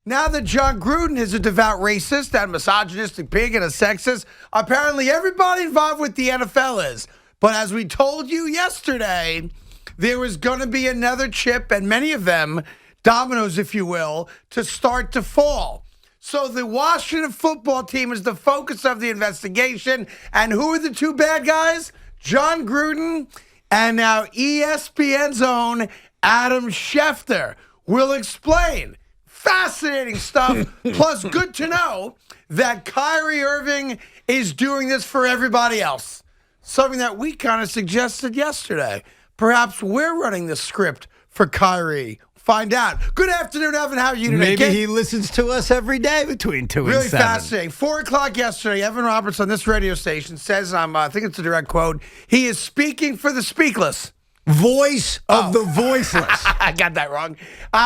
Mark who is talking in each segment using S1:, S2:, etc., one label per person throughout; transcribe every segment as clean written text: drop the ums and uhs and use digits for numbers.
S1: Now that John Gruden is a devout racist and misogynistic pig and a sexist, apparently everybody involved with the NFL is. But as we told you yesterday, there was going to be another chip, and many of them, dominoes, if you will, to start to fall. So the Washington football team is the focus of the investigation. And who are the two bad guys? John Gruden and now ESPN's own Adam Schefter. We'll explain. Fascinating stuff. Plus, good to know that Kyrie Irving is doing this for everybody else. Something that we kind of suggested yesterday. Perhaps we're running the script for Kyrie. Find out. Good afternoon, Evan. How are you today?
S2: Maybe he listens to us every day between 2 and 7.
S1: Really fascinating. 4 o'clock yesterday, Evan Roberts on this radio station says, I think it's a direct quote, he is speaking for the speakless.
S2: Voice of the voiceless.
S1: I got that wrong.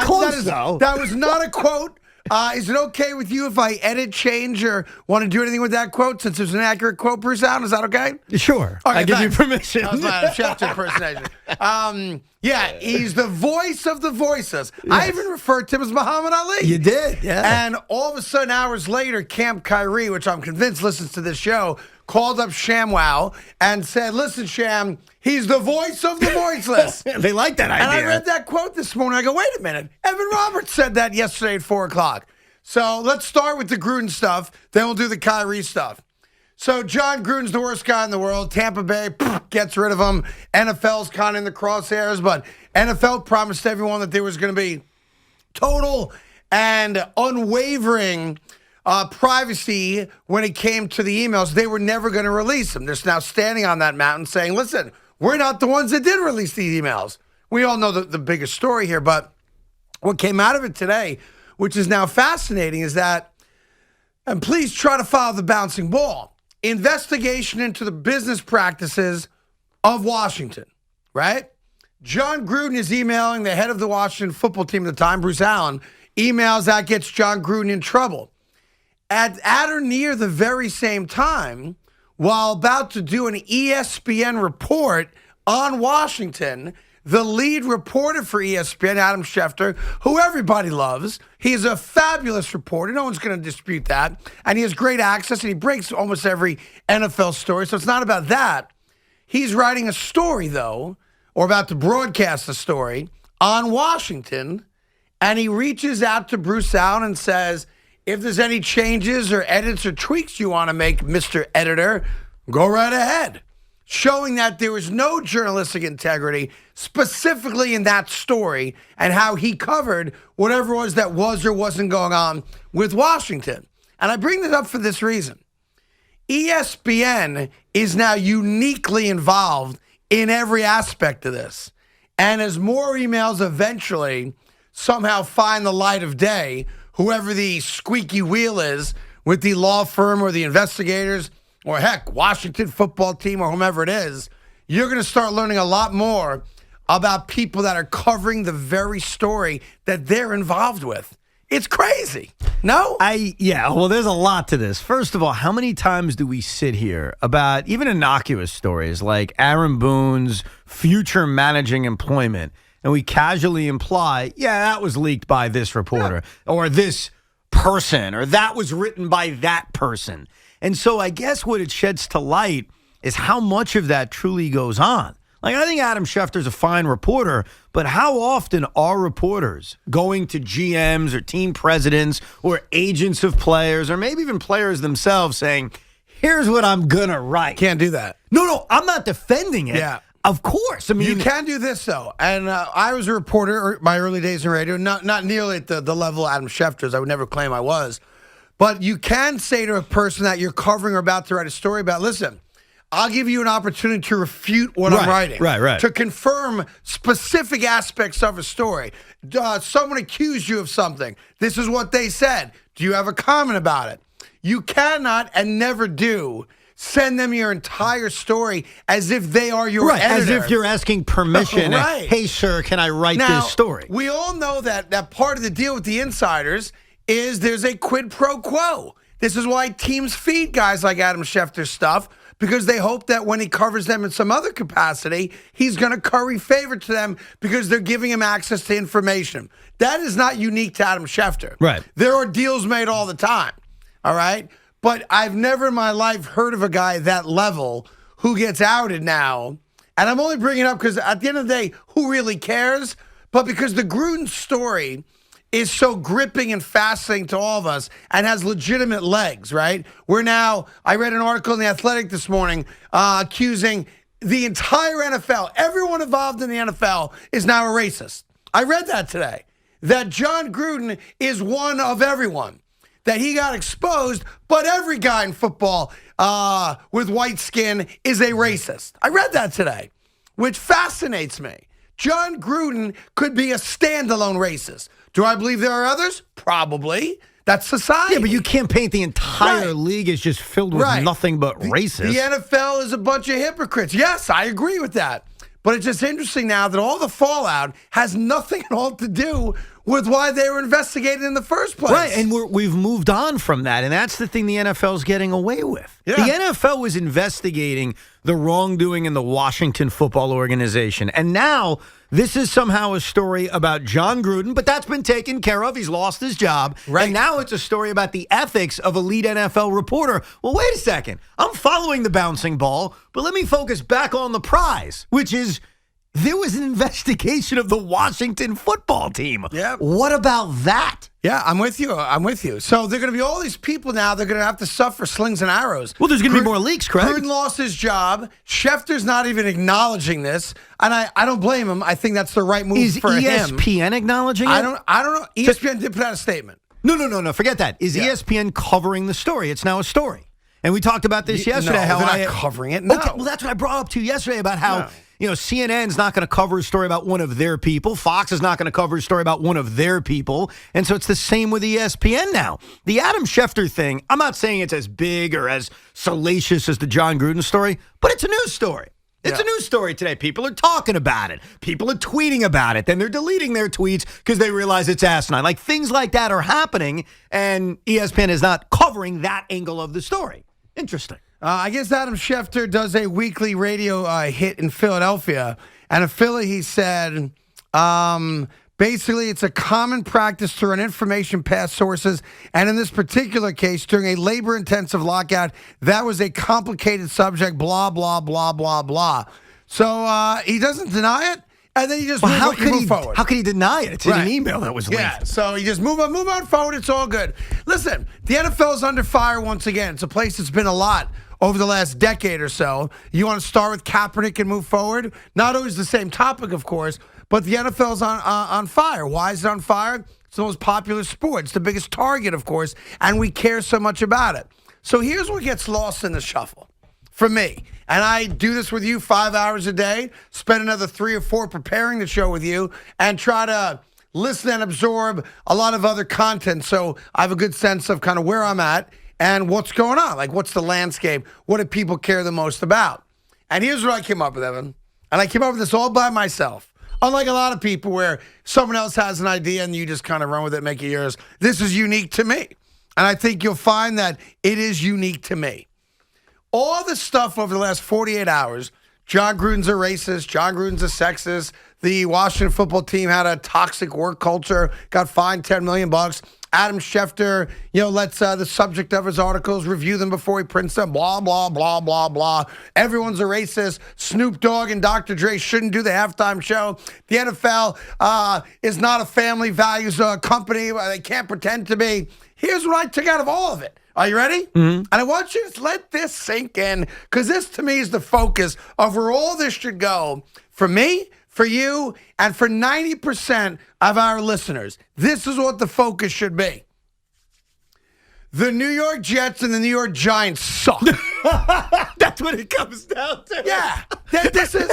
S2: Close, though.
S1: That was not a quote. Is it okay with you if I edit, change, or want to do anything with that quote since it's an accurate quote, Bruce Allen? Is that okay?
S2: Sure.
S1: Okay,
S2: I give you permission.
S1: That was my Schefter impersonation. Yeah, he's the voice of the voices. Yes. I even referred to him as Muhammad Ali.
S2: You did, yeah.
S1: And all of a sudden, hours later, Camp Kyrie, which I'm convinced listens to this show, called up ShamWow and said, listen, Sham, he's the voice of the voiceless.
S2: They like that idea.
S1: And I read that quote this morning. I go, wait a minute. Evan Roberts said that yesterday at 4 o'clock. So let's start with the Gruden stuff. Then we'll do the Kyrie stuff. So John Gruden's the worst guy in the world. Tampa Bay gets rid of him. NFL's kind of in the crosshairs, but NFL promised everyone that there was going to be total and unwavering privacy when it came to the emails. They were never going to release them. They're now standing on that mountain saying, listen, we're not the ones that did release these emails. We all know the biggest story here, but what came out of it today, which is now fascinating, is that, and please try to follow the bouncing ball, investigation into the business practices of Washington, right? John Gruden is emailing the head of the Washington football team at the time, Bruce Allen, emails that gets John Gruden in trouble. At or near the very same time, while about to do an ESPN report on Washington, the lead reporter for ESPN, Adam Schefter, who everybody loves, he's a fabulous reporter. No one's going to dispute that. And he has great access, and he breaks almost every NFL story, so it's not about that. He's writing a story, though, or about to broadcast a story on Washington, and he reaches out to Bruce Allen and says, if there's any changes or edits or tweaks you want to make, Mr. Editor, go right ahead. Showing that there was no journalistic integrity, specifically in that story, and how he covered whatever it was that was or wasn't going on with Washington. And I bring this up for this reason. ESPN is now uniquely involved in every aspect of this. And as more emails eventually somehow find the light of day, whoever the squeaky wheel is with the law firm or the investigators, or heck, Washington football team or whomever it is, you're going to start learning a lot more about people that are covering the very story that they're involved with. It's crazy. No?
S2: Well, there's a lot to this. First of all, how many times do we sit here about even innocuous stories like Aaron Boone's future managing employment, and we casually imply, that was leaked by this reporter or this person, or that was written by that person. And so I guess what it sheds to light is how much of that truly goes on. Like, I think Adam Schefter's a fine reporter, but how often are reporters going to GMs or team presidents or agents of players or maybe even players themselves saying, here's what I'm going to write?
S1: Can't do that.
S2: No, I'm not defending it. Yeah. Of course. I mean,
S1: you can do this, though. And I was a reporter my early days in radio, not nearly at the level Adam Schefter's. I would never claim I was. But you can say to a person that you're covering or about to write a story about, listen, I'll give you an opportunity to refute what I'm writing.
S2: Right.
S1: To confirm specific aspects of a story. Someone accused you of something. This is what they said. Do you have a comment about it? You cannot and never do send them your entire story as if they are your editor.
S2: As if you're asking permission.
S1: Right.
S2: Hey, sir, can I write this story?
S1: We all know that part of the deal with the insiders is there's a quid pro quo. This is why teams feed guys like Adam Schefter's stuff, because they hope that when he covers them in some other capacity, he's going to curry favor to them because they're giving him access to information. That is not unique to Adam Schefter.
S2: Right.
S1: There are deals made all the time. All right. But I've never in my life heard of a guy that level who gets outed now. And I'm only bringing it up because at the end of the day, who really cares? But because the Gruden story is so gripping and fascinating to all of us and has legitimate legs, right? I read an article in The Athletic this morning accusing the entire NFL, everyone involved in the NFL is now a racist. I read that today, that John Gruden is one of everyone, that he got exposed, but every guy in football with white skin is a racist. I read that today, which fascinates me. John Gruden could be a standalone racist. Do I believe there are others? Probably. That's society.
S2: Yeah, but you can't paint the entire league as just filled with nothing but racists.
S1: The NFL is a bunch of hypocrites. Yes, I agree with that. But it's just interesting now that all the fallout has nothing at all to do with why they were investigated in the first place.
S2: Right, and we've moved on from that, and that's the thing the NFL's getting away with. Yeah. The NFL was investigating the wrongdoing in the Washington Football Organization, and now this is somehow a story about John Gruden, but that's been taken care of. He's lost his job. Right. And now it's a story about the ethics of a lead NFL reporter. Well, wait a second. I'm following the bouncing ball, but let me focus back on the prize, which is there was an investigation of the Washington football team.
S1: Yeah.
S2: What about that?
S1: Yeah, I'm with you. So there are going to be all these people now. They're going to have to suffer slings and arrows.
S2: Well, there's going to be more leaks, Craig.
S1: Gruden lost his job. Schefter's not even acknowledging this, and I don't blame him. I think that's the right move for him.
S2: Is ESPN acknowledging it?
S1: I don't know. ESPN did put out a statement.
S2: No. Forget that. Is ESPN covering the story? It's now a story. And we talked about this yesterday.
S1: No, they're not covering it. No.
S2: Okay, well, that's what I brought up to you yesterday about how CNN's not going to cover a story about one of their people. Fox is not going to cover a story about one of their people. And so it's the same with ESPN now. The Adam Schefter thing, I'm not saying it's as big or as salacious as the John Gruden story, but it's a news story. It's a news story today. People are talking about it. People are tweeting about it. Then they're deleting their tweets because they realize it's asinine. Like, things like that are happening, and ESPN is not covering that angle of the story. Interesting.
S1: I guess Adam Schefter does a weekly radio hit in Philadelphia. And in Philly, he said, basically, it's a common practice to run information past sources. And in this particular case, during a labor-intensive lockout, that was a complicated subject, blah, blah, blah, blah, blah. So he doesn't deny it. And then you just move forward.
S2: How could he deny it? It's in an email that was leaked.
S1: Yeah, so you just move on forward. It's all good. Listen, the NFL is under fire once again. It's a place that's been a lot over the last decade or so. You want to start with Kaepernick and move forward? Not always the same topic, of course, but the NFL is on fire. Why is it on fire? It's the most popular sport. It's the biggest target, of course, and we care so much about it. So here's what gets lost in the shuffle for me. And I do this with you 5 hours a day, spend another 3 or 4 preparing the show with you, and try to listen and absorb a lot of other content. So I have a good sense of kind of where I'm at and what's going on. Like, what's the landscape? What do people care the most about? And here's what I came up with, Evan. And I came up with this all by myself. Unlike a lot of people where someone else has an idea and you just kind of run with it, make it yours. This is unique to me. And I think you'll find that it is unique to me. All the stuff over the last 48 hours, John Gruden's a racist, John Gruden's a sexist, the Washington football team had a toxic work culture, got fined $10 million. Adam Schefter, lets the subject of his articles review them before he prints them, blah, blah, blah, blah, blah. Everyone's a racist. Snoop Dogg and Dr. Dre shouldn't do the halftime show. The NFL is not a family values company. They can't pretend to be. Here's what I took out of all of it. Are you ready? Mm-hmm. And I want you to let this sink in, because this, to me, is the focus of where all this should go for me, for you, and for 90% of our listeners. This is what the focus should be. The New York Jets and the New York Giants suck.
S2: That's what it comes down to.
S1: Yeah. This is.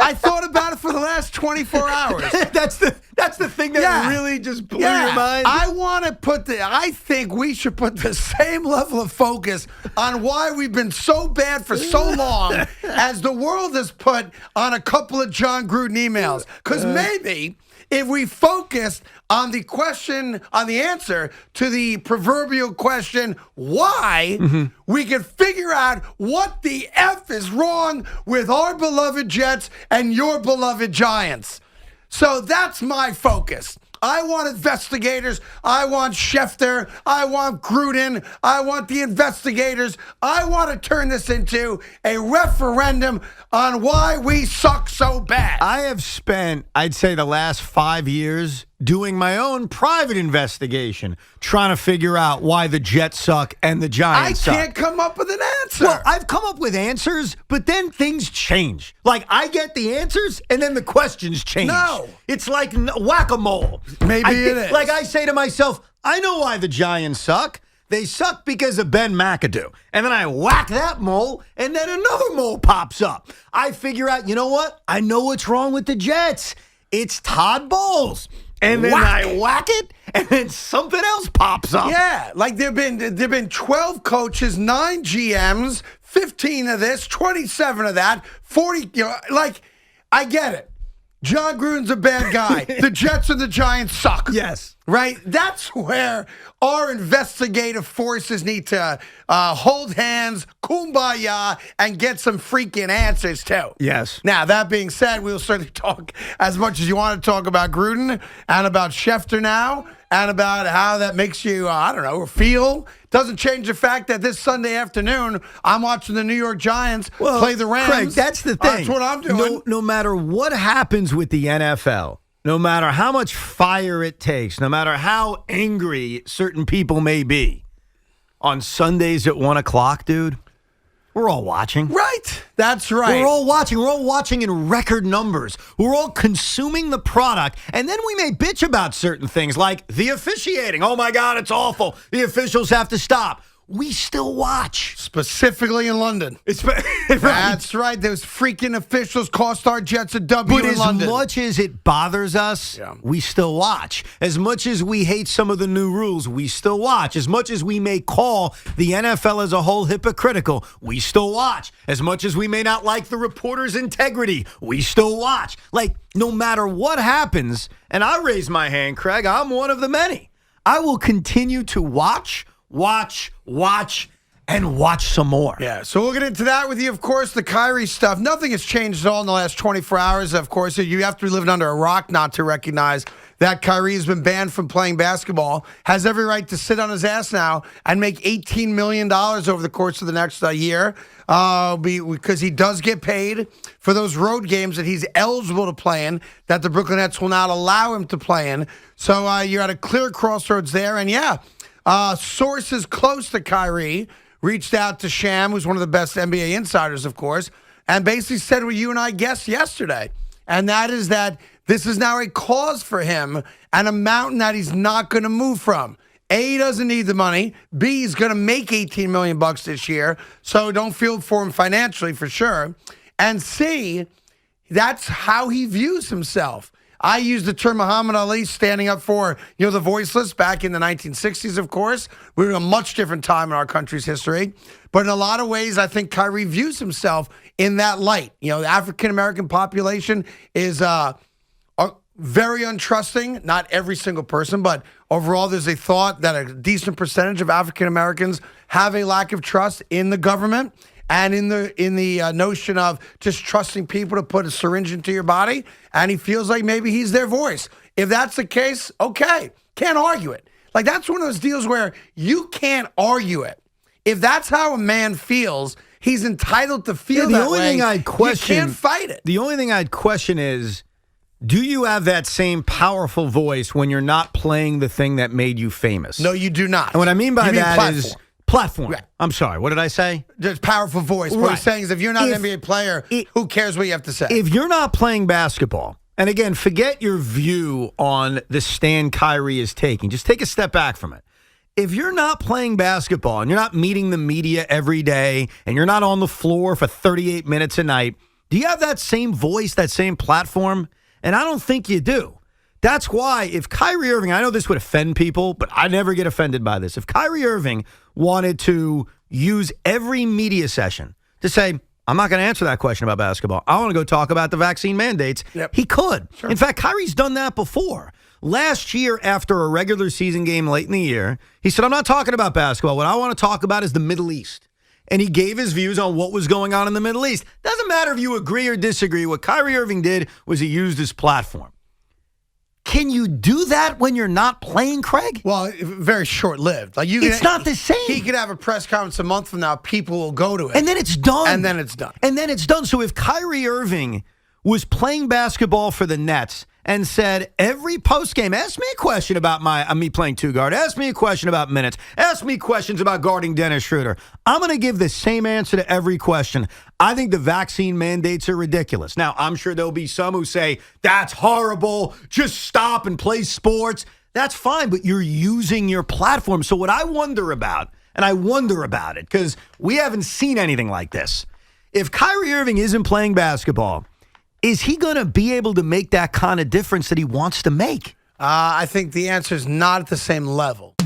S1: I thought about it for the last 24 hours.
S2: That's the thing that really just blew your mind.
S1: I think we should put the same level of focus on why we've been so bad for so long as the world has put on a couple of John Gruden emails. Because maybe if we focused on the question, on the answer to the proverbial question, why, we could figure out what the F is wrong with our beloved Jets and your beloved Giants. So that's my focus. I want investigators. I want Schefter. I want Gruden. I want the investigators. I want to turn this into a referendum on why we suck so bad.
S2: I have spent, I'd say, the last 5 years doing my own private investigation, trying to figure out why the Jets suck and the Giants suck.
S1: I can't come up with an answer.
S2: Well, I've come up with answers, but then things change. Like, I get the answers, and then the questions change.
S1: No.
S2: It's like whack-a-mole.
S1: Maybe it is.
S2: Like, I say to myself, I know why the Giants suck. They suck because of Ben McAdoo. And then I whack that mole, and then another mole pops up. I figure out, you know what? I know what's wrong with the Jets. It's Todd Bowles. And then I whack it, and then something else pops up.
S1: Yeah, like there've been 12 coaches, 9 GMs, 15 of this, 27 of that, 40. Like, I get it. John Gruden's a bad guy. The Jets and the Giants suck.
S2: Yes.
S1: Right? That's where our investigative forces need to hold hands, kumbaya, and get some freaking answers, too.
S2: Yes.
S1: Now, that being said, we'll certainly talk as much as you want to talk about Gruden and about Schefter now and about how that makes you, I don't know, feel. Doesn't change the fact that this Sunday afternoon, I'm watching the New York Giants play the Rams.
S2: Craig, that's the thing.
S1: That's what I'm doing.
S2: No matter what happens with the NFL, no matter how much fire it takes, no matter how angry certain people may be, on Sundays at 1 o'clock, dude, we're all watching.
S1: Right. That's right.
S2: We're all watching. We're all watching in record numbers. We're all consuming the product. And then we may bitch about certain things like the officiating. Oh, my God, it's awful. The officials have to stop. We still watch.
S1: Specifically in London. That's right. Those freaking officials cost our Jets a W in London.
S2: But as much as it bothers us, we still watch. As much as we hate some of the new rules, we still watch. As much as we may call the NFL as a whole hypocritical, we still watch. As much as we may not like the reporters' integrity, we still watch. Like, no matter what happens, and I raise my hand, Craig, I'm one of the many. I will continue to watch, and watch some more.
S1: Yeah, so we'll get into that with you, of course, the Kyrie stuff. Nothing has changed at all in the last 24 hours. Of course, you have to be living under a rock not to recognize that Kyrie has been banned from playing basketball, has every right to sit on his ass now and make $18 million over the course of the next year because he does get paid for those road games that he's eligible to play in that the Brooklyn Nets will not allow him to play in. So you're at a clear crossroads there. And, sources close to Kyrie reached out to Sham, who's one of the best NBA insiders, of course, and basically said what you and I guessed yesterday. And that is that this is now a cause for him and a mountain that he's not going to move from. A, he doesn't need the money. B, he's going to make $18 million this year, so don't feel for him financially for sure. And C, that's how he views himself. I used the term Muhammad Ali standing up for, the voiceless back in the 1960s, of course. We were in a much different time in our country's history. But in a lot of ways, I think Kyrie views himself in that light. The African-American population is very untrusting. Not every single person, but overall, there's a thought that a decent percentage of African-Americans have a lack of trust in the government. And in the notion of just trusting people to put a syringe into your body, and he feels like maybe he's their voice. If that's the case, okay, can't argue it. Like, that's one of those deals where you can't argue it. If that's how a man feels, he's entitled to feel that way.
S2: The only thing I'd question,
S1: you can't fight it.
S2: The only thing I'd question is, do you have that same powerful voice when you're not playing the thing that made you famous?
S1: No, you do not.
S2: And what I mean by that is platform.
S1: Right.
S2: I'm sorry. What did I say?
S1: Just powerful voice. What he's saying is if you're not an NBA player, who cares what you have to say?
S2: If you're not playing basketball, and again, forget your view on the stand Kyrie is taking. Just take a step back from it. If you're not playing basketball and you're not meeting the media every day and you're not on the floor for 38 minutes a night, do you have that same voice, that same platform? And I don't think you do. That's why if Kyrie Irving, I know this would offend people, but I never get offended by this. If Kyrie Irving wanted to use every media session to say, I'm not going to answer that question about basketball. I want to go talk about the vaccine mandates.
S1: Yep.
S2: He could.
S1: Sure.
S2: In fact, Kyrie's done that before. Last year, after a regular season game late in the year, he said, I'm not talking about basketball. What I want to talk about is the Middle East. And he gave his views on what was going on in the Middle East. Doesn't matter if you agree or disagree. What Kyrie Irving did was he used his platform. Can you do that when you're not playing, Craig?
S1: Well, very short-lived. Like
S2: It's not the same.
S1: He could have a press conference a month from now. People will go to it.
S2: And then it's done.
S1: And then it's done.
S2: And then it's done. So if Kyrie Irving was playing basketball for the Nets and said, every postgame, ask me a question about me playing two guard. Ask me a question about minutes. Ask me questions about guarding Dennis Schroeder. I'm going to give the same answer to every question. I think the vaccine mandates are ridiculous. Now, I'm sure there'll be some who say, that's horrible. Just stop and play sports. That's fine, but you're using your platform. So what I wonder about, and I wonder about it because we haven't seen anything like this. If Kyrie Irving isn't playing basketball, is he going to be able to make that kind of difference that he wants to make?
S1: I think the answer is not at the same level.